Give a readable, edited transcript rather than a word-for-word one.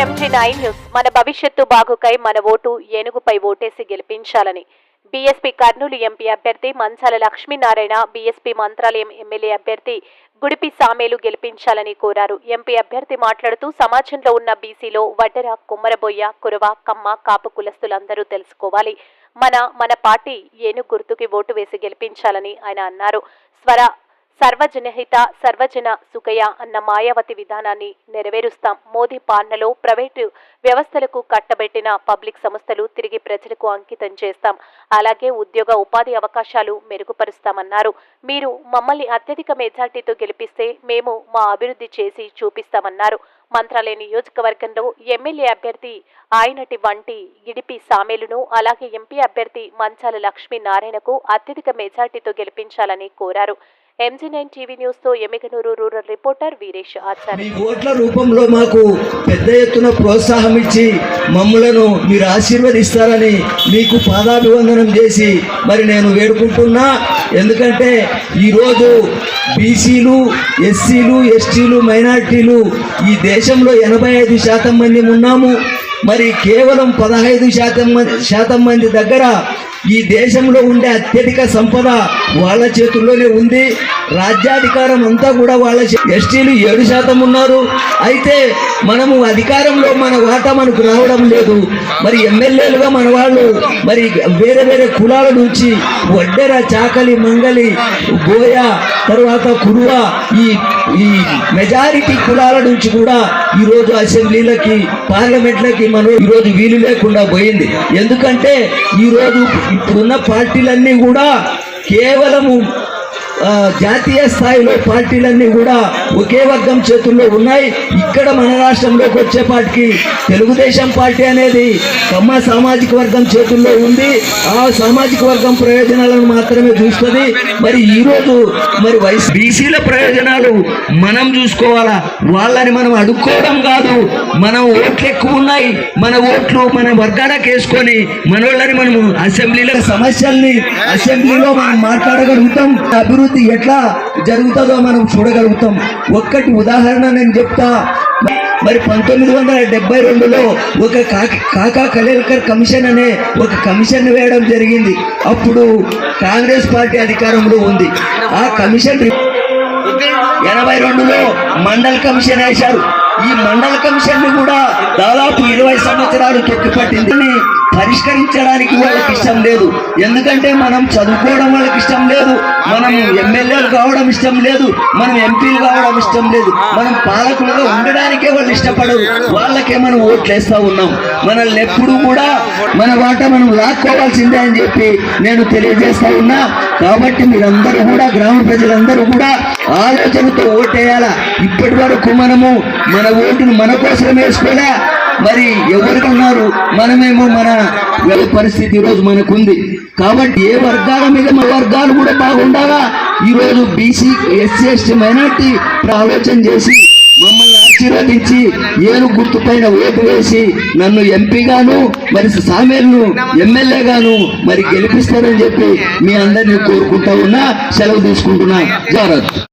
MG9 news మన భవిష్యత్తు బాగుకై మన ఓటు ఏనుగుపై ఓటేసి గెలిపించాలని బీఎస్పీ కర్నూలు ఎంపీ అభ్యర్థి మంచాల లక్ష్మీనారాయణ బీఎస్పీ మంత్రాలయం ఎమ్మెల్యే అభ్యర్థి గుడిపి సామేలు గెలిపించాలని కోరారు. ఎంపీ అభ్యర్థి మాట్లాడుతూ సమాజంలో ఉన్న బీసీలో వడ్డెర, కుమ్మరబోయ్య, కురవ, కమ్మ, కాపు కులస్తులందరూ తెలుసుకోవాలి. మన పార్టీ ఏనుగు గుర్తుకి ఓటు వేసి గెలిపించాలని ఆయన అన్నారు. సర్వజనహిత సర్వజన సుఖయ అన్న మాయావతి విధానాన్ని నెరవేరుస్తాం. మోదీ పాలనలో ప్రైవేటు వ్యవస్థలకు కట్టబెట్టిన పబ్లిక్ సంస్థలు తిరిగి ప్రజలకు అంకితం చేస్తాం. అలాగే ఉద్యోగ ఉపాధి అవకాశాలు మెరుగుపరుస్తామన్నారు. మీరు మమ్మల్ని అత్యధిక మెజార్టీతో గెలిపిస్తే మేము మా అభివృద్ధి చేసి చూపిస్తామన్నారు. మంత్రాలయ నియోజకవర్గంలో ఎమ్మెల్యే అభ్యర్థి ఆయనటి వంటి గిడిపి సామేలును, అలాగే ఎంపీ అభ్యర్థి మంచాల లక్ష్మీనారాయణకు అత్యధిక మెజార్టీతో గెలిపించాలని కోరారు. MG9 టీవీ న్యూస్ తో ఎమ్మిగనూరు రూరల్ రిపోర్టర్ వీరేష్ ఆచార్య. మీ ఓట్ల రూపంలో మాకు పెద్ద ఎత్తున ప్రోత్సాహం ఇచ్చి మమ్మలను మీరు ఆశీర్వదిస్తారని మీకు పాదాభివందనం చేసి మరి నేను వేడుకుంటున్నా. ఎందుకంటే ఈరోజు బీసీలు, ఎస్సీలు, ఎస్టీలు, మైనార్టీలు ఈ దేశంలో 85% మంది ఉన్నాము. మరి కేవలం 15% మంది దగ్గర ఈ దేశంలో ఉండే అత్యధిక సంపద వాళ్ళ చేతుల్లోనే ఉంది. రాజ్యాధికారం అంతా కూడా వాళ్ళ ఎస్టీలు 7% ఉన్నారు. అయితే మనము అధికారంలో మన వాటా మనకు రావడం లేదు. మరి ఎమ్మెల్యేలుగా మన వాళ్ళు మరి వేరే వేరే కులాల నుంచి వడ్డెర, చాకలి, మంగలి, బోయ, తర్వాత కురువ ఈ మెజారిటీ కులాల నుంచి కూడా ఈరోజు అసెంబ్లీలకి, పార్లమెంట్లకి మనం ఈరోజు వీలు లేకుండా పోయింది. ఎందుకంటే ఈరోజు ఇప్పుడున్న పార్టీలన్నీ కూడా కేవలము జాతీయ స్థాయిలో పార్టీలన్నీ కూడా ఒకే వర్గం చేతుల్లో ఉన్నాయి. ఇక్కడ మన రాష్ట్రంలోకి వచ్చేపాటికి తెలుగుదేశం పార్టీ అనేది కమ్మ సామాజిక వర్గం చేతుల్లో ఉంది. ఆ సామాజిక వర్గం ప్రయోజనాలను మాత్రమే చూస్తుంది. మరి ఈరోజు మరి బీసీల ప్రయోజనాలు మనం చూసుకోవాలా, వాళ్ళని మనం అడుక్కోవడం కాదు. మనం ఓట్లు ఎక్కువ ఉన్నాయి, మన ఓట్లు మన వర్గాలకు వేసుకొని మన వాళ్ళని మనము అసెంబ్లీలో సమస్యల్ని అసెంబ్లీలో మనం మాట్లాడగలుగుతాం. అభివృద్ధి ఎట్లా జరుగుతుందో మనం చూడగలుగుతాం. ఒక్కటి ఉదాహరణ నేను చెప్తా. మరి 1972లో ఒక కాకా కలేల్కర్ కమిషన్ అనే ఒక కమిషన్ వేయడం జరిగింది. అప్పుడు కాంగ్రెస్ పార్టీ అధికారంలో ఉంది. ఆ కమిషన్ 82లో మండల్ కమిషన్ వేశారు. ఈ మండల కమిషన్ కూడా దాదాపు 20 సంవత్సరాలు తొక్కిపట్టింది. పరిష్కరించడానికి వాళ్ళకి ఇష్టం లేదు. ఎందుకంటే మనం చదువుకోవడం వాళ్ళకి ఇష్టం లేదు, మనం ఎమ్మెల్యేలు కావడం ఇష్టం లేదు, మనం ఎంపీలు కావడం ఇష్టం లేదు, మనం పాలకులుగా ఉండడానికే వాళ్ళు ఇష్టపడరు. వాళ్ళకే మనం ఓట్లు వేస్తూ ఉన్నాం. మనల్ని ఎప్పుడు కూడా మన వాటా మనం లాక్కోవాల్సిందే అని చెప్పి నేను తెలియజేస్తా ఉన్నా. కాబట్టి మీరందరూ కూడా, గ్రామ ప్రజలందరూ కూడా ఆలోచనతో ఓటేయాలా. ఇప్పటి వరకు మనము మన ఓటును మన కోసం వేసుకోలే. మరి ఎవరికన్నారు, మనమేమో మన పరిస్థితి ఈరోజు మనకుంది. కాబట్టి ఏ వర్గాల మీద మన వర్గాలు కూడా బాగుండాలా. ఈరోజు బీసీ, ఎస్సీ, ఎస్టీ, మైనార్టీ ఆలోచన చేసి మమ్మల్ని ఆశీర్వదించి ఏనుగు గుర్తు పైన ఓటు వేసి నన్ను ఎంపీగాను మరి సామేలను ఎమ్మెల్యేగాను మరి గెలిపిస్తారని చెప్పి మీ అందరినీ కోరుకుంటా ఉన్నా. సెలవు తీసుకుంటున్నా. జాగ్రత్త.